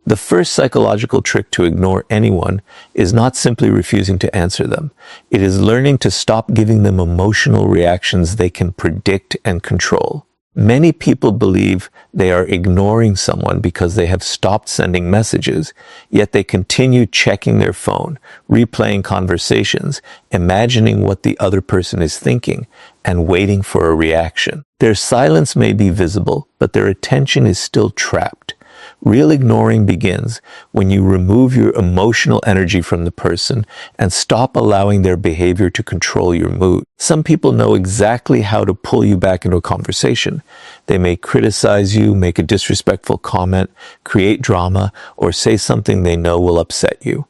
The first psychological trick to ignore anyone is not simply refusing to answer them. It is learning to stop giving them emotional reactions they can predict and control. Many people believe they are ignoring someone because they have stopped sending messages, yet they continue checking their phone, replaying conversations, imagining what the other person is thinking, and waiting for a reaction. Their silence may be visible, but their attention is still trapped. Real ignoring begins when you remove your emotional energy from the person and stop allowing their behavior to control your mood. Some people know exactly how to pull you back into a conversation. They may criticize you, make a disrespectful comment, create drama, or say something they know will upset you.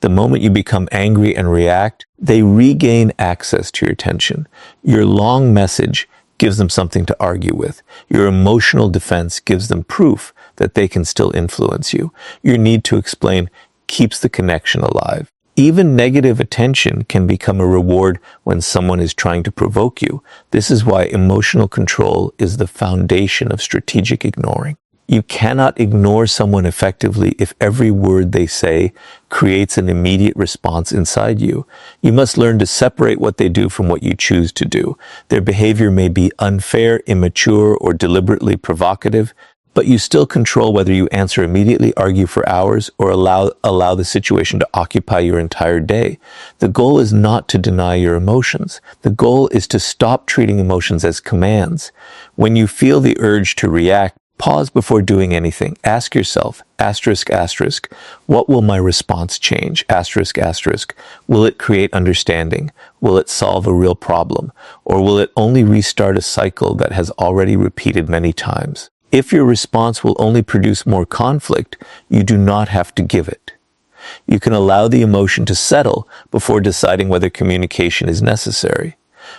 The moment you become angry and react, they regain access to your attention. Your long message gives them something to argue with. Your emotional defense gives them proof that they can still influence you. Your need to explain keeps the connection alive. Even negative attention can become a reward when someone is trying to provoke you. This is why emotional control is the foundation of strategic ignoring. You cannot ignore someone effectively if every word they say creates an immediate response inside you. You must learn to separate what they do from what you choose to do. Their behavior may be unfair, immature, or deliberately provocative, but you still control whether you answer immediately, argue for hours, or allow the situation to occupy your entire day. The goal is not to deny your emotions. The goal is to stop treating emotions as commands. When you feel the urge to react, pause before doing anything. Ask yourself, asterisk, asterisk, what will my response change? Asterisk, asterisk. Will it create understanding? Will it solve a real problem? Or will it only restart a cycle that has already repeated many times? If your response will only produce more conflict, you do not have to give it. You can allow the emotion to settle before deciding whether communication is necessary.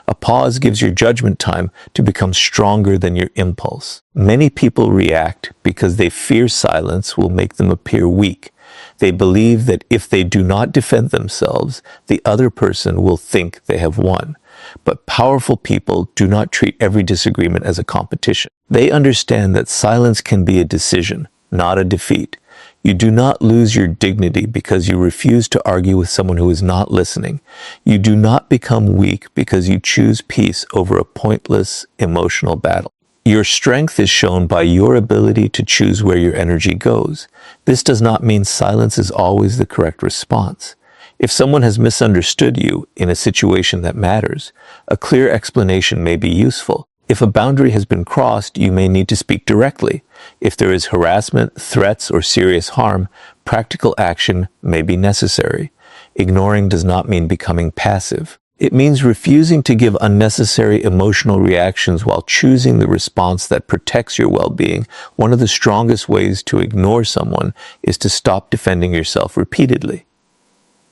A pause gives your judgment time to become stronger than your impulse. Many people react because they fear silence will make them appear weak. They believe that if they do not defend themselves, the other person will think they have won. But powerful people do not treat every disagreement as a competition. They understand that silence can be a decision, not a defeat. You do not lose your dignity because you refuse to argue with someone who is not listening. You do not become weak because you choose peace over a pointless emotional battle. Your strength is shown by your ability to choose where your energy goes. This does not mean silence is always the correct response. If someone has misunderstood you in a situation that matters, a clear explanation may be useful. If a boundary has been crossed, you may need to speak directly. If there is harassment, threats, or serious harm, practical action may be necessary. Ignoring does not mean becoming passive. It means refusing to give unnecessary emotional reactions while choosing the response that protects your well-being. One of the strongest ways to ignore someone is to stop defending yourself repeatedly.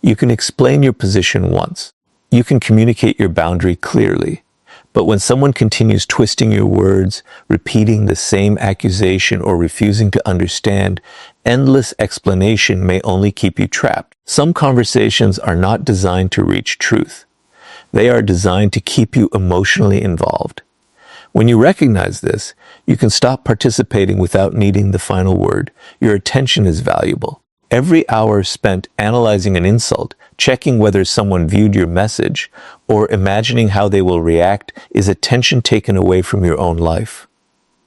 You can explain your position once. You can communicate your boundary clearly. But when someone continues twisting your words, repeating the same accusation, or refusing to understand, endless explanation may only keep you trapped. Some conversations are not designed to reach truth. They are designed to keep you emotionally involved. When you recognize this, you can stop participating without needing the final word. Your attention is valuable. Every hour spent analyzing an insult, checking whether someone viewed your message, or imagining how they will react is attention taken away from your own life.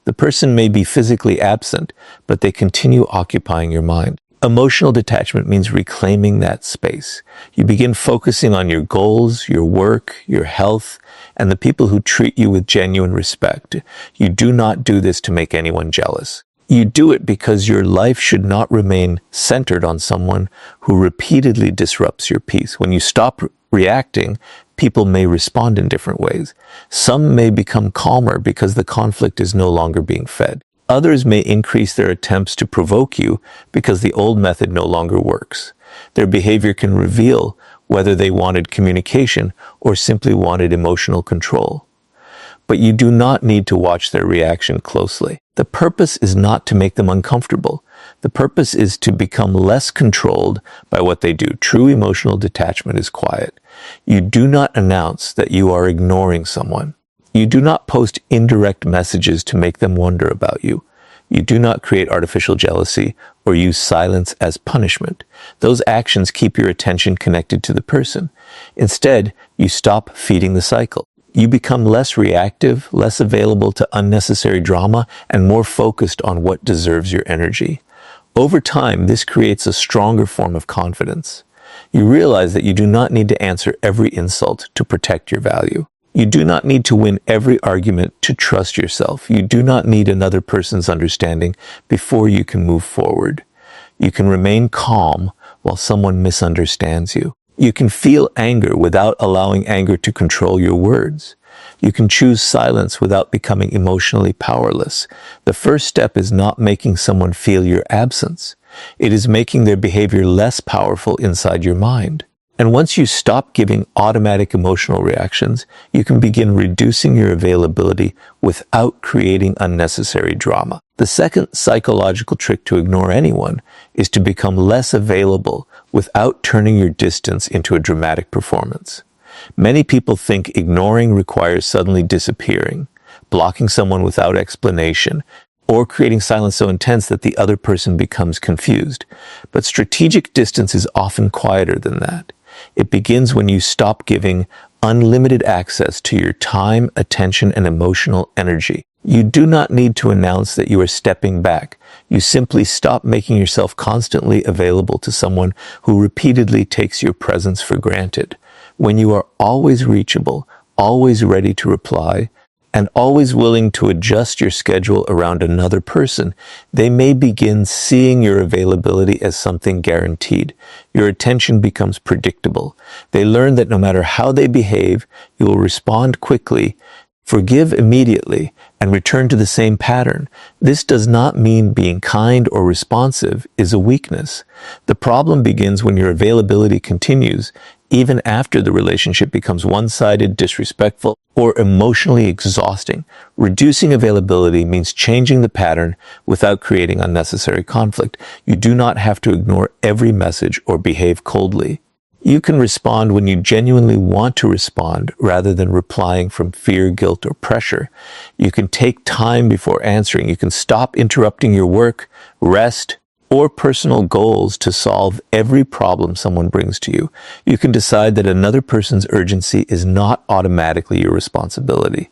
The person may be physically absent, but they continue occupying your mind. Emotional detachment means reclaiming that space. You begin focusing on your goals, your work, your health, and the people who treat you with genuine respect. You do not do this to make anyone jealous. You do it because your life should not remain centered on someone who repeatedly disrupts your peace. When you stop reacting, people may respond in different ways. Some may become calmer because the conflict is no longer being fed. Others may increase their attempts to provoke you because the old method no longer works. Their behavior can reveal whether they wanted communication or simply wanted emotional control. But you do not need to watch their reaction closely. The purpose is not to make them uncomfortable. The purpose is to become less controlled by what they do. True emotional detachment is quiet. You do not announce that you are ignoring someone. You do not post indirect messages to make them wonder about you. You do not create artificial jealousy or use silence as punishment. Those actions keep your attention connected to the person. Instead, you stop feeding the cycle. You become less reactive, less available to unnecessary drama, and more focused on what deserves your energy. Over time, this creates a stronger form of confidence. You realize that you do not need to answer every insult to protect your value. You do not need to win every argument to trust yourself. You do not need another person's understanding before you can move forward. You can remain calm while someone misunderstands you. You can feel anger without allowing anger to control your words. You can choose silence without becoming emotionally powerless. The first step is not making someone feel your absence. It is making their behavior less powerful inside your mind. And once you stop giving automatic emotional reactions, you can begin reducing your availability without creating unnecessary drama. The second psychological trick to ignore anyone is to become less available without turning your distance into a dramatic performance. Many people think ignoring requires suddenly disappearing, blocking someone without explanation, or creating silence so intense that the other person becomes confused. But strategic distance is often quieter than that. It begins when you stop giving unlimited access to your time, attention, and emotional energy. You do not need to announce that you are stepping back. You simply stop making yourself constantly available to someone who repeatedly takes your presence for granted. When you are always reachable, always ready to reply, and always willing to adjust your schedule around another person, they may begin seeing your availability as something guaranteed. Your attention becomes predictable. They learn that no matter how they behave, you will respond quickly, forgive immediately, and return to the same pattern. This does not mean being kind or responsive is a weakness. The problem begins when your availability continues, even after the relationship becomes one-sided, disrespectful, or emotionally exhausting. Reducing availability means changing the pattern without creating unnecessary conflict. You do not have to ignore every message or behave coldly. You can respond when you genuinely want to respond rather than replying from fear, guilt, or pressure. You can take time before answering. You can stop interrupting your work, rest, or personal goals to solve every problem someone brings to you. You can decide that another person's urgency is not automatically your responsibility.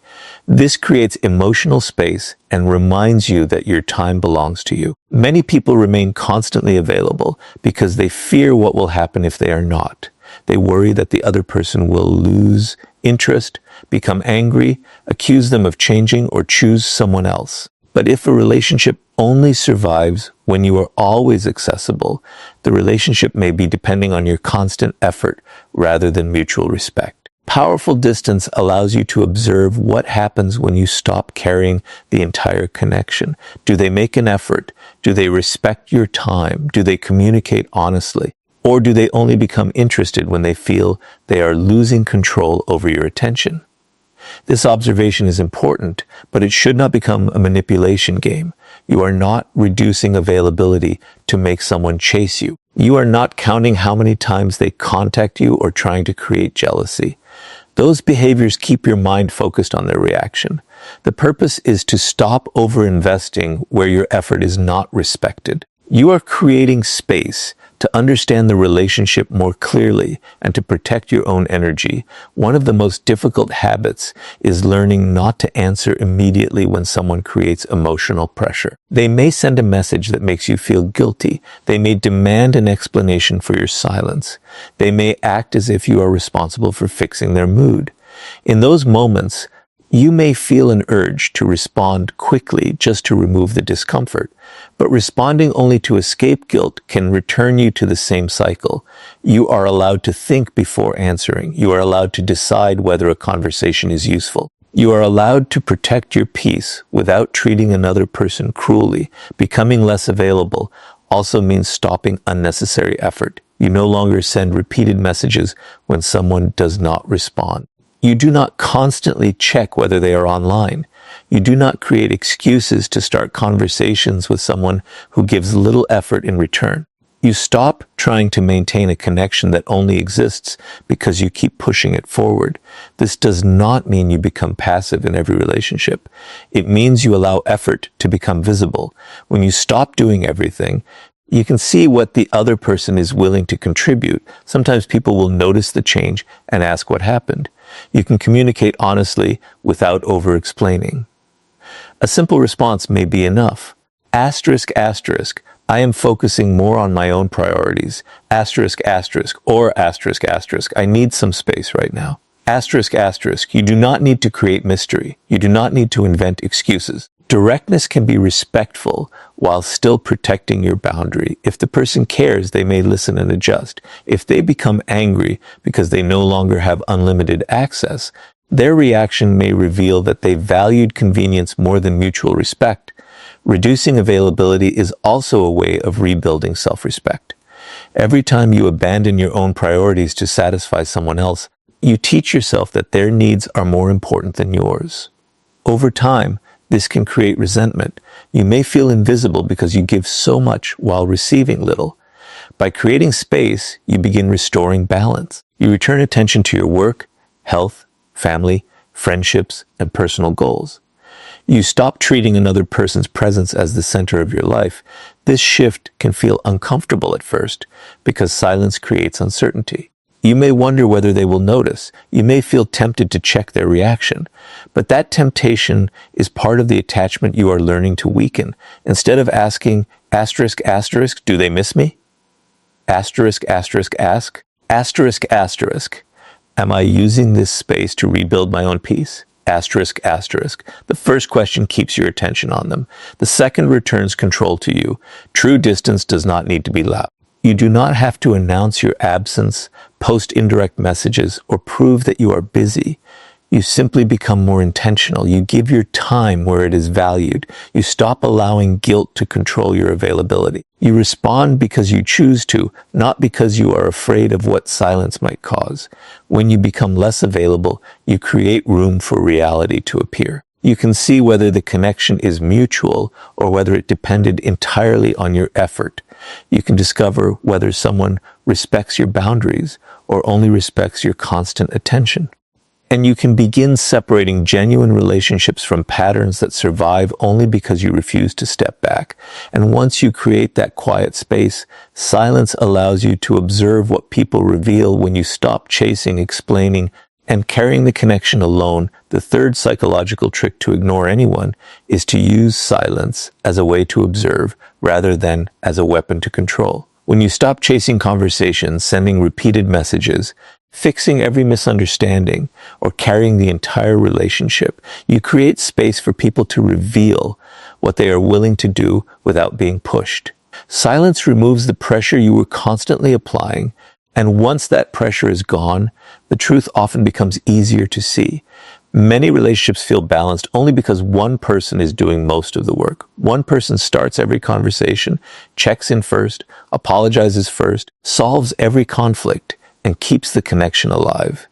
This creates emotional space and reminds you that your time belongs to you. Many people remain constantly available because they fear what will happen if they are not. They worry that the other person will lose interest, become angry, accuse them of changing, or choose someone else. But if a relationship only survives when you are always accessible, the relationship may be depending on your constant effort rather than mutual respect. Powerful distance allows you to observe what happens when you stop carrying the entire connection. Do they make an effort? Do they respect your time? Do they communicate honestly? Or do they only become interested when they feel they are losing control over your attention? This observation is important, but it should not become a manipulation game. You are not reducing availability to make someone chase you. You are not counting how many times they contact you or trying to create jealousy. Those behaviors keep your mind focused on their reaction. The purpose is to stop over-investing where your effort is not respected. You are creating space to understand the relationship more clearly and to protect your own energy. One of the most difficult habits is learning not to answer immediately when someone creates emotional pressure. They may send a message that makes you feel guilty. They may demand an explanation for your silence. They may act as if you are responsible for fixing their mood. In those moments, you may feel an urge to respond quickly just to remove the discomfort, but responding only to escape guilt can return you to the same cycle. You are allowed to think before answering. You are allowed to decide whether a conversation is useful. You are allowed to protect your peace without treating another person cruelly. Becoming less available also means stopping unnecessary effort. You no longer send repeated messages when someone does not respond. You do not constantly check whether they are online. You do not create excuses to start conversations with someone who gives little effort in return. You stop trying to maintain a connection that only exists because you keep pushing it forward. This does not mean you become passive in every relationship. It means you allow effort to become visible. When you stop doing everything, you can see what the other person is willing to contribute. Sometimes people will notice the change and ask what happened. You can communicate honestly without over-explaining. A simple response may be enough. Asterisk, asterisk. I am focusing more on my own priorities. Asterisk, asterisk, or asterisk, asterisk. I need some space right now. Asterisk, asterisk. You do not need to create mystery. You do not need to invent excuses. Directness can be respectful while still protecting your boundary. If the person cares, they may listen and adjust. If they become angry because they no longer have unlimited access, their reaction may reveal that they valued convenience more than mutual respect. Reducing availability is also a way of rebuilding self-respect. Every time you abandon your own priorities to satisfy someone else, you teach yourself that their needs are more important than yours. Over time, this can create resentment. You may feel invisible because you give so much while receiving little. By creating space, you begin restoring balance. You return attention to your work, health, family, friendships, and personal goals. You stop treating another person's presence as the center of your life. This shift can feel uncomfortable at first because silence creates uncertainty. You may wonder whether they will notice. You may feel tempted to check their reaction. But that temptation is part of the attachment you are learning to weaken. Instead of asking, asterisk, asterisk, do they miss me? Asterisk, asterisk, ask, asterisk, asterisk, am I using this space to rebuild my own peace? Asterisk, asterisk. The first question keeps your attention on them. The second returns control to you. True distance does not need to be loud. You do not have to announce your absence, post indirect messages, or prove that you are busy. You simply become more intentional. You give your time where it is valued. You stop allowing guilt to control your availability. You respond because you choose to, not because you are afraid of what silence might cause. When you become less available, you create room for reality to appear. You can see whether the connection is mutual or whether it depended entirely on your effort. You can discover whether someone respects your boundaries or only respects your constant attention. And you can begin separating genuine relationships from patterns that survive only because you refuse to step back. And once you create that quiet space, silence allows you to observe what people reveal when you stop chasing, explaining, and carrying the connection alone. The third psychological trick to ignore anyone is to use silence as a way to observe rather than as a weapon to control. When you stop chasing conversations, sending repeated messages, fixing every misunderstanding, or carrying the entire relationship, you create space for people to reveal what they are willing to do without being pushed. Silence removes the pressure you were constantly applying, and once that pressure is gone, the truth often becomes easier to see. Many relationships feel balanced only because one person is doing most of the work. One person starts every conversation, checks in first, apologizes first, solves every conflict, and keeps the connection alive.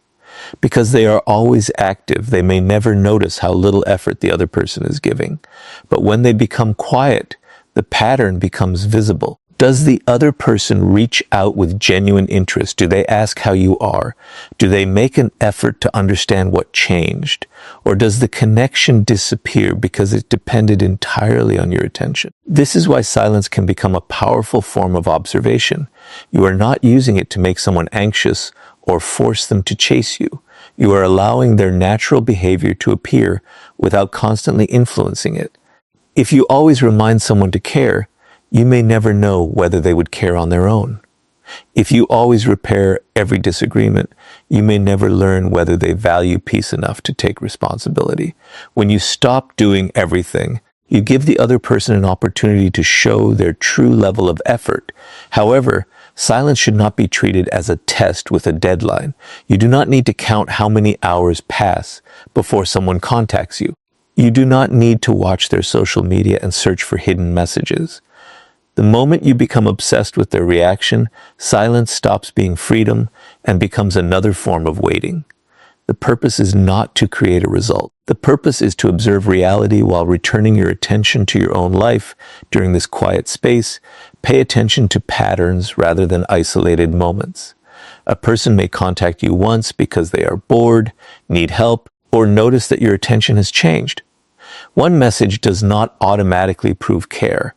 Because they are always active, they may never notice how little effort the other person is giving. But when they become quiet, the pattern becomes visible. Does the other person reach out with genuine interest? Do they ask how you are? Do they make an effort to understand what changed? Or does the connection disappear because it depended entirely on your attention? This is why silence can become a powerful form of observation. You are not using it to make someone anxious or force them to chase you. You are allowing their natural behavior to appear without constantly influencing it. If you always remind someone to care, you may never know whether they would care on their own. If you always repair every disagreement, you may never learn whether they value peace enough to take responsibility. When you stop doing everything, you give the other person an opportunity to show their true level of effort. However, silence should not be treated as a test with a deadline. You do not need to count how many hours pass before someone contacts you. You do not need to watch their social media and search for hidden messages. The moment you become obsessed with their reaction, silence stops being freedom and becomes another form of waiting. The purpose is not to create a result. The purpose is to observe reality while returning your attention to your own life during this quiet space. Pay attention to patterns rather than isolated moments. A person may contact you once because they are bored, need help, or notice that your attention has changed. One message does not automatically prove care.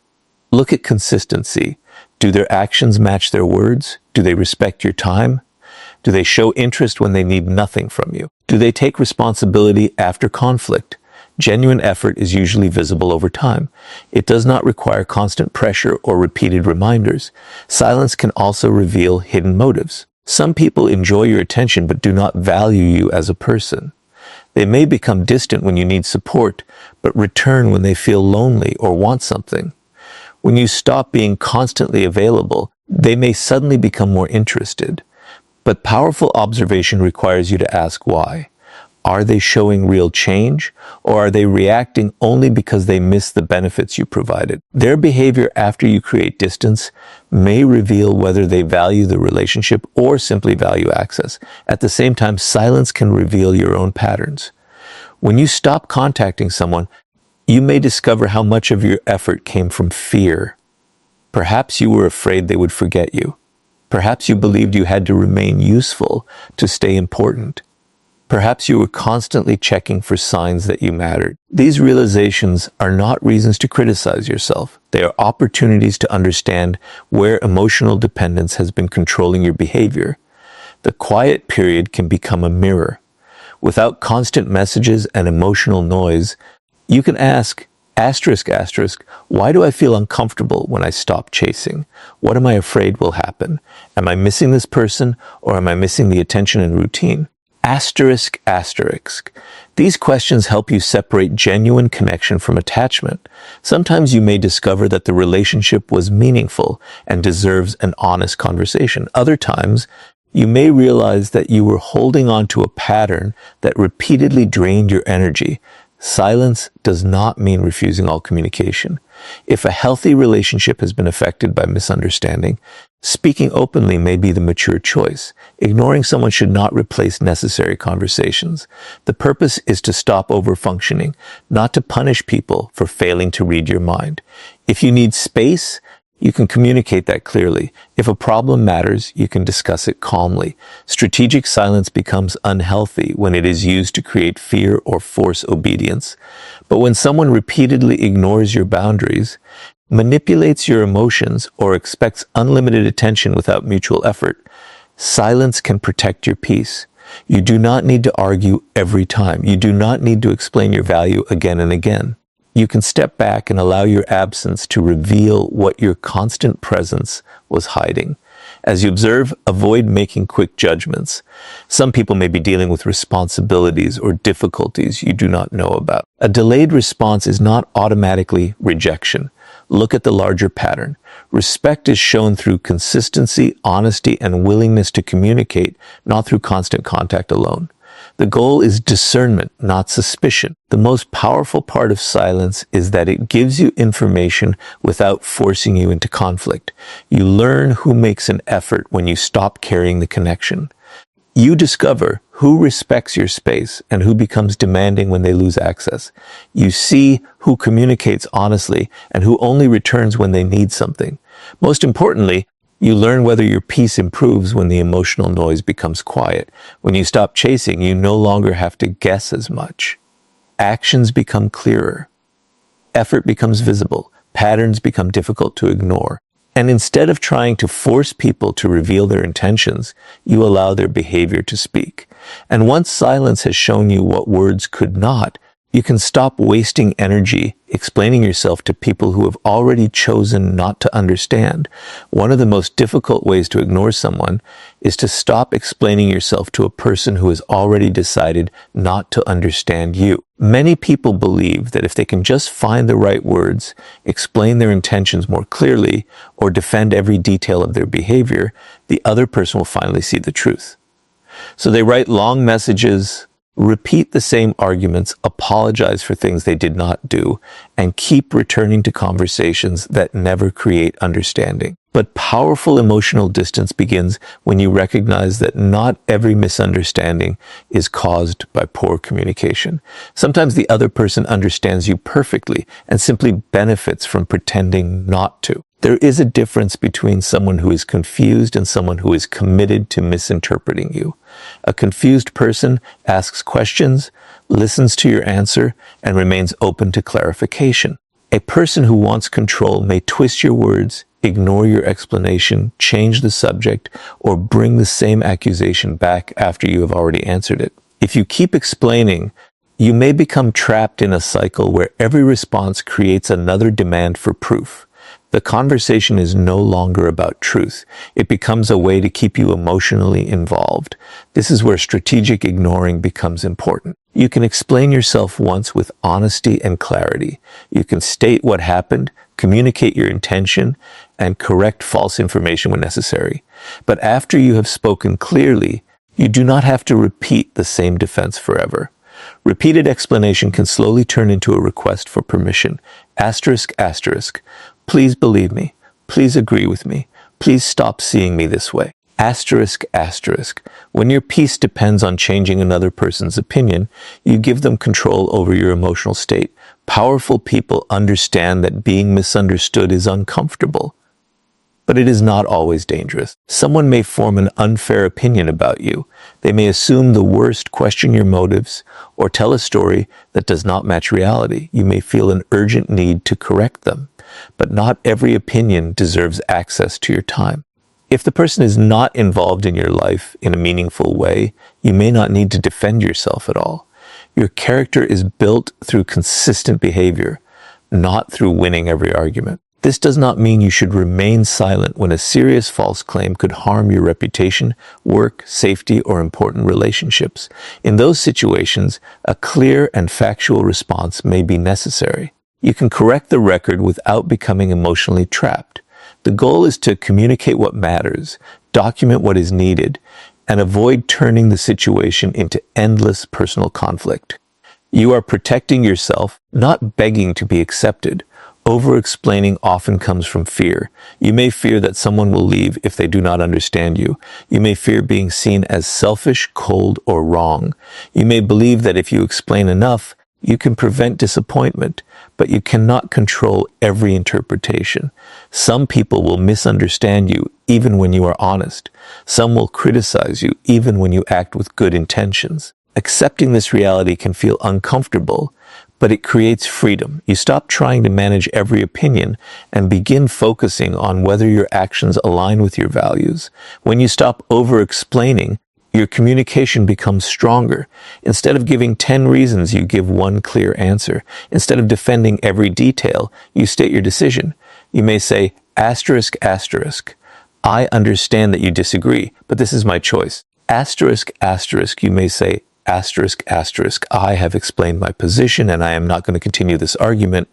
Look at consistency. Do their actions match their words? Do they respect your time? Do they show interest when they need nothing from you? Do they take responsibility after conflict? Genuine effort is usually visible over time. It does not require constant pressure or repeated reminders. Silence can also reveal hidden motives. Some people enjoy your attention but do not value you as a person. They may become distant when you need support, but return when they feel lonely or want something. When you stop being constantly available, they may suddenly become more interested. But powerful observation requires you to ask why. Are they showing real change, or are they reacting only because they miss the benefits you provided? Their behavior after you create distance may reveal whether they value the relationship or simply value access. At the same time, silence can reveal your own patterns. When you stop contacting someone, you may discover how much of your effort came from fear. Perhaps you were afraid they would forget you. Perhaps you believed you had to remain useful to stay important. Perhaps you were constantly checking for signs that you mattered. These realizations are not reasons to criticize yourself. They are opportunities to understand where emotional dependence has been controlling your behavior. The quiet period can become a mirror. Without constant messages and emotional noise, you can ask, why do I feel uncomfortable when I stop chasing? What am I afraid will happen? Am I missing this person, or am I missing the attention and routine? These questions help you separate genuine connection from attachment. Sometimes you may discover that the relationship was meaningful and deserves an honest conversation. Other times, you may realize that you were holding on to a pattern that repeatedly drained your energy. Silence does not mean refusing all communication. If a healthy relationship has been affected by misunderstanding, speaking openly may be the mature choice. Ignoring someone should not replace necessary conversations. The purpose is to stop overfunctioning, not to punish people for failing to read your mind. If you need space, you can communicate that clearly. If a problem matters, you can discuss it calmly. Strategic silence becomes unhealthy when it is used to create fear or force obedience. But when someone repeatedly ignores your boundaries, manipulates your emotions, or expects unlimited attention without mutual effort, silence can protect your peace. You do not need to argue every time. You do not need to explain your value again and again. You can step back and allow your absence to reveal what your constant presence was hiding. As you observe, avoid making quick judgments. Some people may be dealing with responsibilities or difficulties you do not know about. A delayed response is not automatically rejection. Look at the larger pattern. Respect is shown through consistency, honesty, and willingness to communicate, not through constant contact alone. The goal is discernment, not suspicion. The most powerful part of silence is that it gives you information without forcing you into conflict. You learn who makes an effort when you stop carrying the connection. You discover who respects your space and who becomes demanding when they lose access. You see who communicates honestly and who only returns when they need something. Most importantly, you learn whether your peace improves when the emotional noise becomes quiet. When you stop chasing, you no longer have to guess as much. Actions become clearer. Effort becomes visible. Patterns become difficult to ignore. And instead of trying to force people to reveal their intentions, you allow their behavior to speak. And once silence has shown you what words could not, you can stop wasting energy explaining yourself to people who have already chosen not to understand. One of the most difficult ways to ignore someone is to stop explaining yourself to a person who has already decided not to understand you. Many people believe that if they can just find the right words, explain their intentions more clearly, or defend every detail of their behavior, the other person will finally see the truth. So they write long messages, repeat the same arguments, apologize for things they did not do, and keep returning to conversations that never create understanding. But powerful emotional distance begins when you recognize that not every misunderstanding is caused by poor communication. Sometimes the other person understands you perfectly and simply benefits from pretending not to. There is a difference between someone who is confused and someone who is committed to misinterpreting you. A confused person asks questions, listens to your answer, and remains open to clarification. A person who wants control may twist your words, ignore your explanation, change the subject, or bring the same accusation back after you have already answered it. If you keep explaining, you may become trapped in a cycle where every response creates another demand for proof. The conversation is no longer about truth. It becomes a way to keep you emotionally involved. This is where strategic ignoring becomes important. You can explain yourself once with honesty and clarity. You can state what happened, communicate your intention, and correct false information when necessary. But after you have spoken clearly, you do not have to repeat the same defense forever. Repeated explanation can slowly turn into a request for permission. Asterisk, asterisk. Please believe me. Please agree with me. Please stop seeing me this way. Asterisk, asterisk. When your peace depends on changing another person's opinion, you give them control over your emotional state. Powerful people understand that being misunderstood is uncomfortable, but it is not always dangerous. Someone may form an unfair opinion about you. They may assume the worst, question your motives, or tell a story that does not match reality. You may feel an urgent need to correct them, but not every opinion deserves access to your time. If the person is not involved in your life in a meaningful way, you may not need to defend yourself at all. Your character is built through consistent behavior, not through winning every argument. This does not mean you should remain silent when a serious false claim could harm your reputation, work, safety, or important relationships. In those situations, a clear and factual response may be necessary. You can correct the record without becoming emotionally trapped. The goal is to communicate what matters, document what is needed, and avoid turning the situation into endless personal conflict. You are protecting yourself, not begging to be accepted. Over-explaining often comes from fear. You may fear that someone will leave if they do not understand you. You may fear being seen as selfish, cold, or wrong. You may believe that if you explain enough, you can prevent disappointment, but you cannot control every interpretation. Some people will misunderstand you even when you are honest. Some will criticize you even when you act with good intentions. Accepting this reality can feel uncomfortable, but it creates freedom. You stop trying to manage every opinion and begin focusing on whether your actions align with your values. When you stop over-explaining, your communication becomes stronger. Instead of giving 10 reasons, you give one clear answer. Instead of defending every detail, you state your decision. You may say, asterisk, asterisk. I understand that you disagree, but this is my choice. Asterisk, asterisk, you may say, asterisk, asterisk. I have explained my position and I am not going to continue this argument.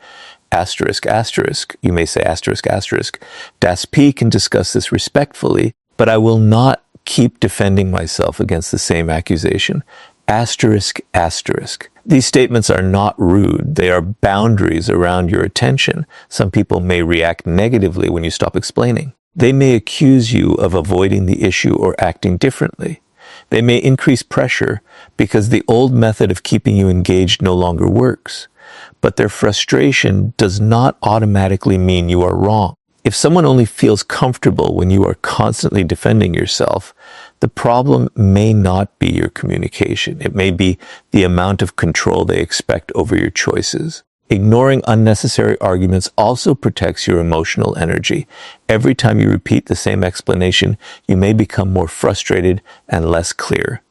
Asterisk, asterisk. You may say, asterisk, asterisk. Das P can discuss this respectfully, but I will not keep defending myself against the same accusation. Asterisk, asterisk. These statements are not rude. They are boundaries around your attention. Some people may react negatively when you stop explaining. They may accuse you of avoiding the issue or acting differently. They may increase pressure because the old method of keeping you engaged no longer works. But their frustration does not automatically mean you are wrong. If someone only feels comfortable when you are constantly defending yourself, the problem may not be your communication. It may be the amount of control they expect over your choices. Ignoring unnecessary arguments also protects your emotional energy. Every time you repeat the same explanation, you may become more frustrated and less clear.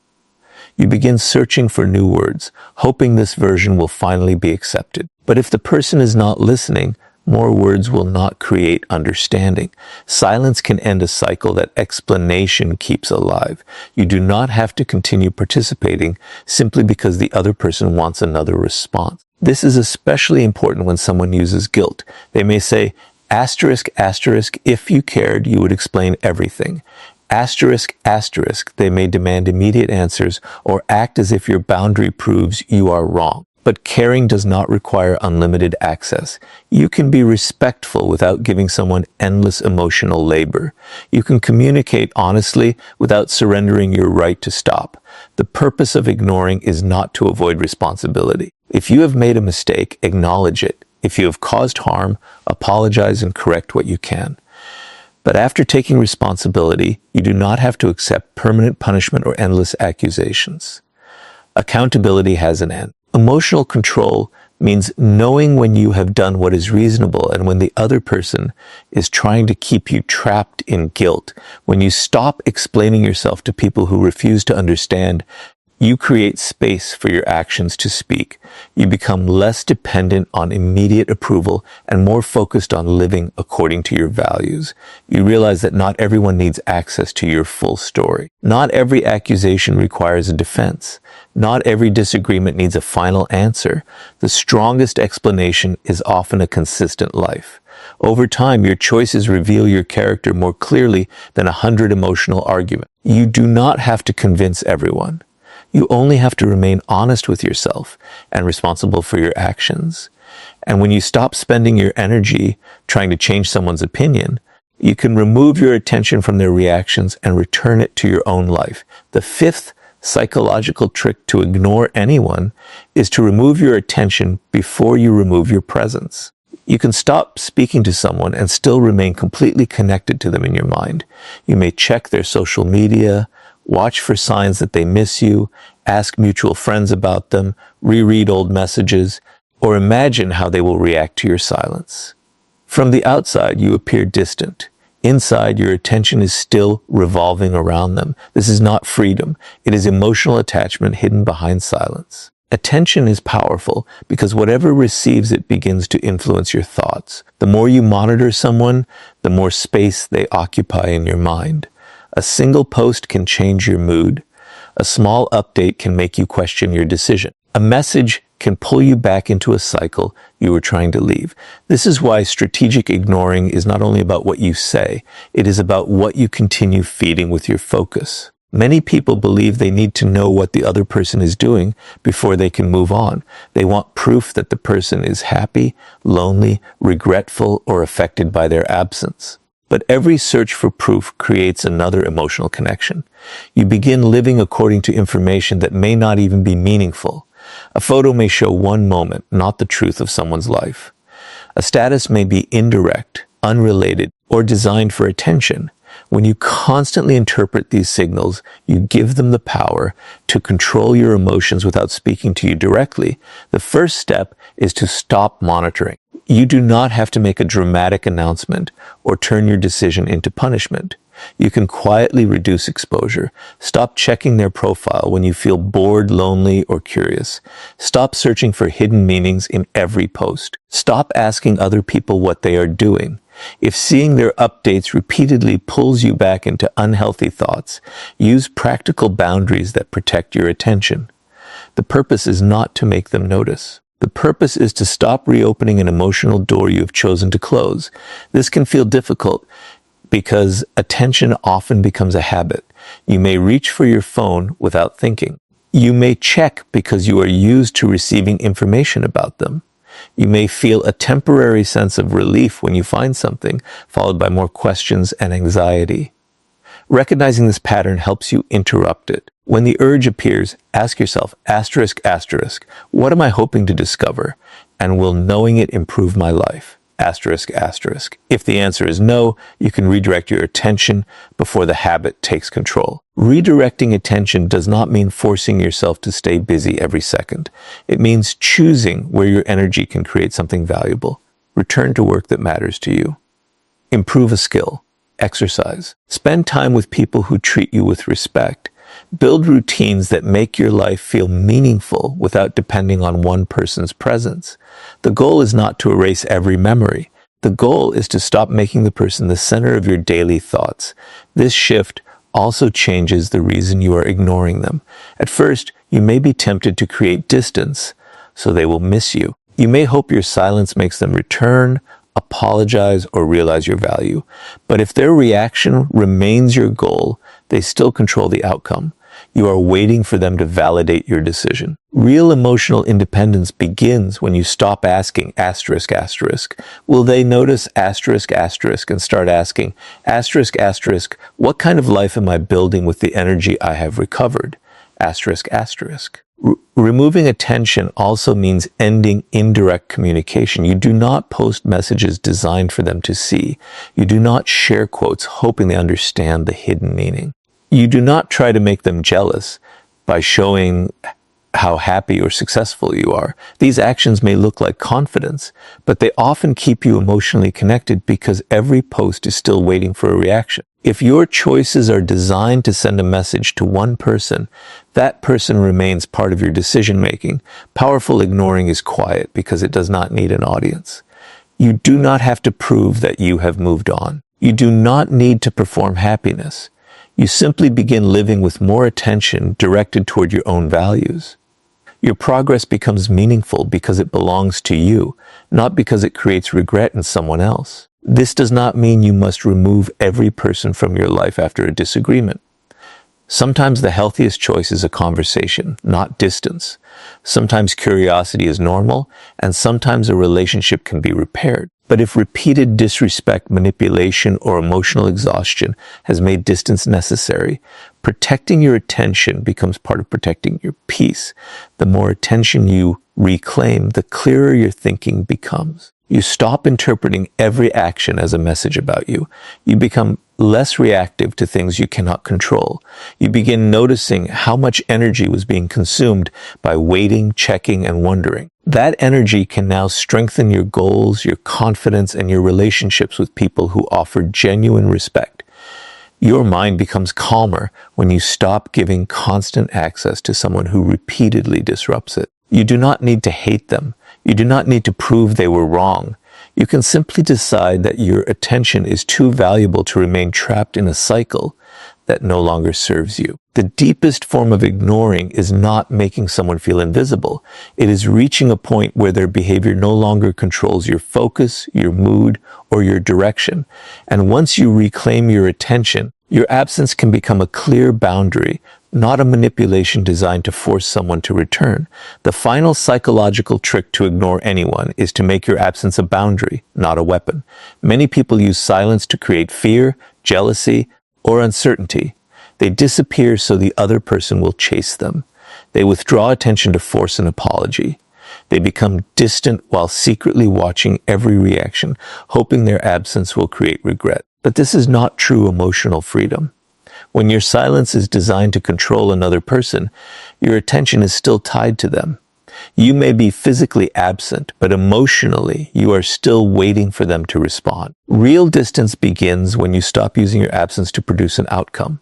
You begin searching for new words, hoping this version will finally be accepted. But if the person is not listening, more words will not create understanding. Silence can end a cycle that explanation keeps alive. You do not have to continue participating simply because the other person wants another response. This is especially important when someone uses guilt. They may say, asterisk, asterisk, if you cared, you would explain everything. Asterisk, asterisk, they may demand immediate answers or act as if your boundary proves you are wrong. But caring does not require unlimited access. You can be respectful without giving someone endless emotional labor. You can communicate honestly without surrendering your right to stop. The purpose of ignoring is not to avoid responsibility. If you have made a mistake, acknowledge it. If you have caused harm, apologize and correct what you can. But after taking responsibility, you do not have to accept permanent punishment or endless accusations. Accountability has an end. Emotional control means knowing when you have done what is reasonable and when the other person is trying to keep you trapped in guilt. When you stop explaining yourself to people who refuse to understand, you create space for your actions to speak. You become less dependent on immediate approval and more focused on living according to your values. You realize that not everyone needs access to your full story. Not every accusation requires a defense. Not every disagreement needs a final answer. The strongest explanation is often a consistent life. Over time, your choices reveal your character more clearly than 100 emotional arguments. You do not have to convince everyone. You only have to remain honest with yourself and responsible for your actions. And when you stop spending your energy trying to change someone's opinion, you can remove your attention from their reactions and return it to your own life. The fifth psychological trick to ignore anyone is to remove your attention before you remove your presence. You can stop speaking to someone and still remain completely connected to them in your mind. You may check their social media, watch for signs that they miss you, ask mutual friends about them, reread old messages, or imagine how they will react to your silence. From the outside, you appear distant. Inside, your attention is still revolving around them. This is not freedom. It is emotional attachment hidden behind silence. Attention is powerful because whatever receives it begins to influence your thoughts. The more you monitor someone, the more space they occupy in your mind. A single post can change your mood. A small update can make you question your decision. A message can pull you back into a cycle you were trying to leave. This is why strategic ignoring is not only about what you say, it is about what you continue feeding with your focus. Many people believe they need to know what the other person is doing before they can move on. They want proof that the person is happy, lonely, regretful, or affected by their absence. But every search for proof creates another emotional connection. You begin living according to information that may not even be meaningful. A photo may show one moment, not the truth of someone's life. A status may be indirect, unrelated, or designed for attention. When you constantly interpret these signals, you give them the power to control your emotions without speaking to you directly. The first step is to stop monitoring. You do not have to make a dramatic announcement or turn your decision into punishment. You can quietly reduce exposure. Stop checking their profile when you feel bored, lonely, or curious. Stop searching for hidden meanings in every post. Stop asking other people what they are doing. If seeing their updates repeatedly pulls you back into unhealthy thoughts, use practical boundaries that protect your attention. The purpose is not to make them notice. The purpose is to stop reopening an emotional door you have chosen to close. This can feel difficult because attention often becomes a habit. You may reach for your phone without thinking. You may check because you are used to receiving information about them. You may feel a temporary sense of relief when you find something, followed by more questions and anxiety. Recognizing this pattern helps you interrupt it. When the urge appears, ask yourself, ***, what am I hoping to discover? And will knowing it improve my life? ***. If the answer is no, you can redirect your attention before the habit takes control. Redirecting attention does not mean forcing yourself to stay busy every second. It means choosing where your energy can create something valuable. Return to work that matters to you. Improve a skill. Exercise. Spend time with people who treat you with respect. Build routines that make your life feel meaningful without depending on one person's presence. The goal is not to erase every memory. The goal is to stop making the person the center of your daily thoughts. This shift also changes the reason you are ignoring them. At first, you may be tempted to create distance, so they will miss you. You may hope your silence makes them return, apologize, or realize your value. But if their reaction remains your goal, they still control the outcome. You are waiting for them to validate your decision. Real emotional independence begins when you stop asking asterisk asterisk, will they notice asterisk asterisk, and start asking asterisk asterisk, what kind of life am I building with the energy I have recovered? Asterisk asterisk. Removing attention also means ending indirect communication. You do not post messages designed for them to see. You do not share quotes hoping they understand the hidden meaning. You do not try to make them jealous by showing how happy or successful you are. These actions may look like confidence, but they often keep you emotionally connected because every post is still waiting for a reaction. If your choices are designed to send a message to one person, that person remains part of your decision-making. Powerful ignoring is quiet because it does not need an audience. You do not have to prove that you have moved on. You do not need to perform happiness. You simply begin living with more attention directed toward your own values. Your progress becomes meaningful because it belongs to you, not because it creates regret in someone else. This does not mean you must remove every person from your life after a disagreement. Sometimes the healthiest choice is a conversation, not distance. Sometimes curiosity is normal, and sometimes a relationship can be repaired. But if repeated disrespect, manipulation, or emotional exhaustion has made distance necessary, protecting your attention becomes part of protecting your peace. The more attention you reclaim, the clearer your thinking becomes. You stop interpreting every action as a message about you. You become less reactive to things you cannot control. You begin noticing how much energy was being consumed by waiting, checking, and wondering. That energy can now strengthen your goals, your confidence, and your relationships with people who offer genuine respect. Your mind becomes calmer when you stop giving constant access to someone who repeatedly disrupts it. You do not need to hate them. You do not need to prove they were wrong. You can simply decide that your attention is too valuable to remain trapped in a cycle that no longer serves you. The deepest form of ignoring is not making someone feel invisible. It is reaching a point where their behavior no longer controls your focus, your mood, or your direction. And once you reclaim your attention, your absence can become a clear boundary, not a manipulation designed to force someone to return. The final psychological trick to ignore anyone is to make your absence a boundary, not a weapon. Many people use silence to create fear, jealousy, or uncertainty. They disappear so the other person will chase them. They withdraw attention to force an apology. They become distant while secretly watching every reaction, hoping their absence will create regret. But this is not true emotional freedom. When your silence is designed to control another person, your attention is still tied to them. You may be physically absent, but emotionally, you are still waiting for them to respond. Real distance begins when you stop using your absence to produce an outcome.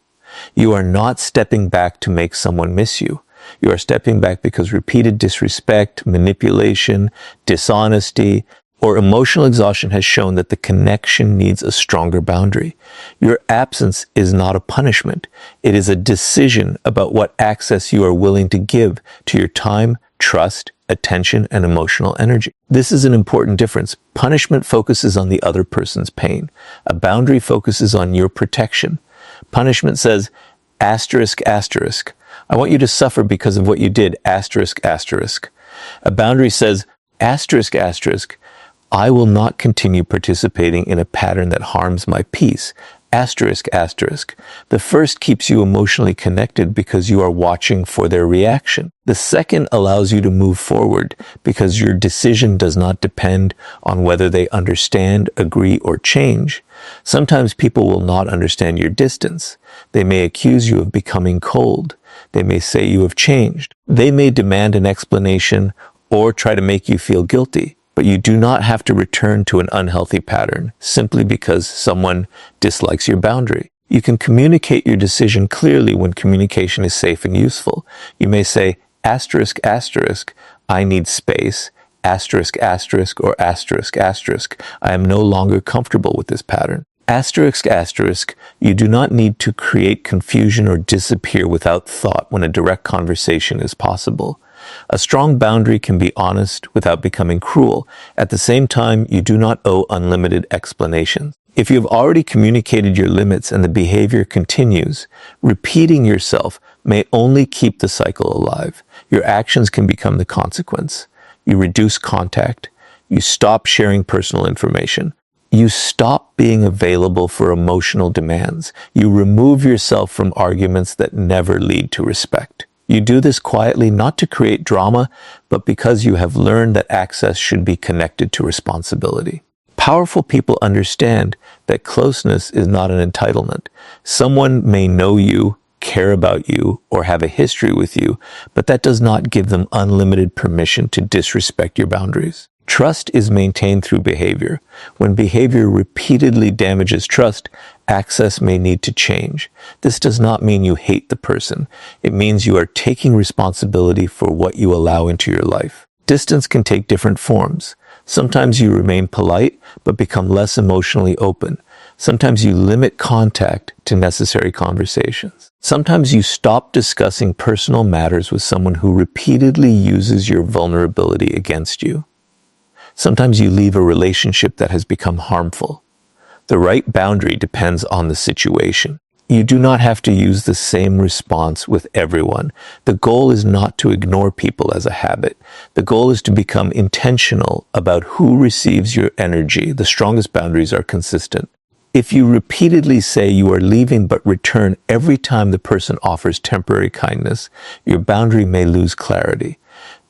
You are not stepping back to make someone miss you. You are stepping back because repeated disrespect, manipulation, dishonesty, or emotional exhaustion has shown that the connection needs a stronger boundary. Your absence is not a punishment. It is a decision about what access you are willing to give to your time, trust, attention, and emotional energy. This is an important difference. Punishment focuses on the other person's pain. A boundary focuses on your protection. Punishment says, asterisk, asterisk, I want you to suffer because of what you did, asterisk, asterisk. A boundary says, asterisk, asterisk, I will not continue participating in a pattern that harms my peace. Asterisk, asterisk. The first keeps you emotionally connected because you are watching for their reaction. The second allows you to move forward because your decision does not depend on whether they understand, agree, or change. Sometimes people will not understand your distance. They may accuse you of becoming cold. They may say you have changed. They may demand an explanation or try to make you feel guilty. But you do not have to return to an unhealthy pattern simply because someone dislikes your boundary. You can communicate your decision clearly when communication is safe and useful. You may say, asterisk, asterisk, I need space, asterisk, asterisk, or asterisk, asterisk, I am no longer comfortable with this pattern. Asterisk, asterisk, you do not need to create confusion or disappear without thought when a direct conversation is possible. A strong boundary can be honest without becoming cruel. At the same time, you do not owe unlimited explanations. If you have already communicated your limits and the behavior continues, repeating yourself may only keep the cycle alive. Your actions can become the consequence. You reduce contact. You stop sharing personal information. You stop being available for emotional demands. You remove yourself from arguments that never lead to respect. You do this quietly, not to create drama, but because you have learned that access should be connected to responsibility. Powerful people understand that closeness is not an entitlement. Someone may know you, care about you, or have a history with you, but that does not give them unlimited permission to disrespect your boundaries. Trust is maintained through behavior. When behavior repeatedly damages trust, access may need to change. This does not mean you hate the person. It means you are taking responsibility for what you allow into your life. Distance can take different forms. Sometimes you remain polite, but become less emotionally open. Sometimes you limit contact to necessary conversations. Sometimes you stop discussing personal matters with someone who repeatedly uses your vulnerability against you. Sometimes you leave a relationship that has become harmful. The right boundary depends on the situation. You do not have to use the same response with everyone. The goal is not to ignore people as a habit. The goal is to become intentional about who receives your energy. The strongest boundaries are consistent. If you repeatedly say you are leaving but return every time the person offers temporary kindness, your boundary may lose clarity.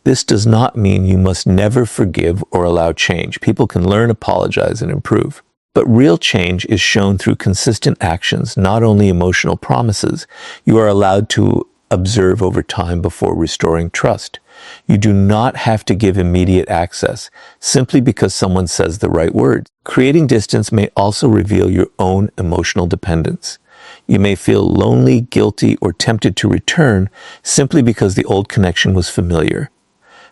This does not mean you must never forgive or allow change. People can learn, apologize, and improve. But real change is shown through consistent actions, not only emotional promises. You are allowed to observe over time before restoring trust. You do not have to give immediate access simply because someone says the right words. Creating distance may also reveal your own emotional dependence. You may feel lonely, guilty, or tempted to return simply because the old connection was familiar.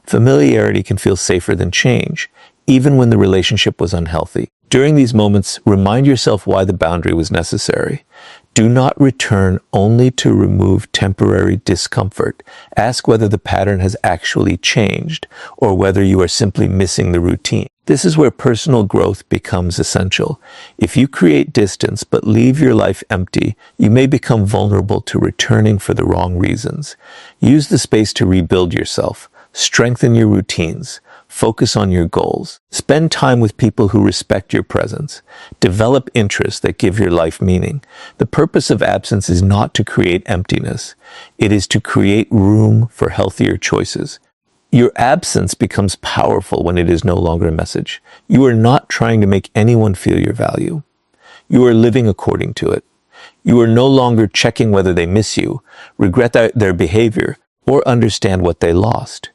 Familiarity can feel safer than change, even when the relationship was unhealthy. During these moments, remind yourself why the boundary was necessary. Do not return only to remove temporary discomfort. Ask whether the pattern has actually changed or whether you are simply missing the routine. This is where personal growth becomes essential. If you create distance but leave your life empty, you may become vulnerable to returning for the wrong reasons. Use the space to rebuild yourself. Strengthen your routines. Focus on your goals. Spend time with people who respect your presence. Develop interests that give your life meaning. The purpose of absence is not to create emptiness. It is to create room for healthier choices. Your absence becomes powerful when it is no longer a message. You are not trying to make anyone feel your value. You are living according to it. You are no longer checking whether they miss you, regret their behavior, or understand what they lost.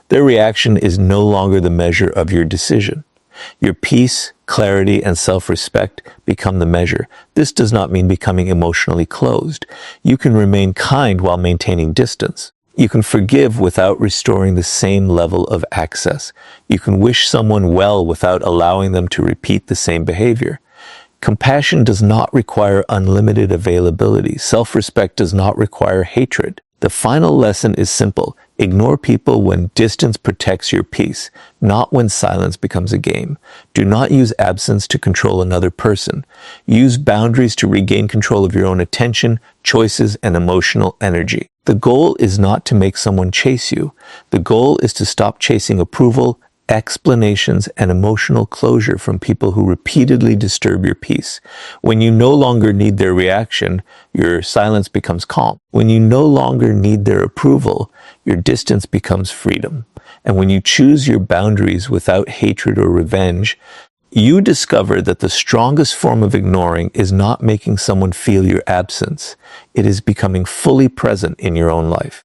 Their reaction is no longer the measure of your decision. Your peace, clarity, and self-respect become the measure. This does not mean becoming emotionally closed. You can remain kind while maintaining distance. You can forgive without restoring the same level of access. You can wish someone well without allowing them to repeat the same behavior. Compassion does not require unlimited availability. Self-respect does not require hatred. The final lesson is simple. Ignore people when distance protects your peace, not when silence becomes a game. Do not use absence to control another person. Use boundaries to regain control of your own attention, choices, and emotional energy. The goal is not to make someone chase you. The goal is to stop chasing approval, explanations, and emotional closure from people who repeatedly disturb your peace. When you no longer need their reaction, your silence becomes calm. When you no longer need their approval, your distance becomes freedom. And when you choose your boundaries without hatred or revenge, you discover that the strongest form of ignoring is not making someone feel your absence. It is becoming fully present in your own life.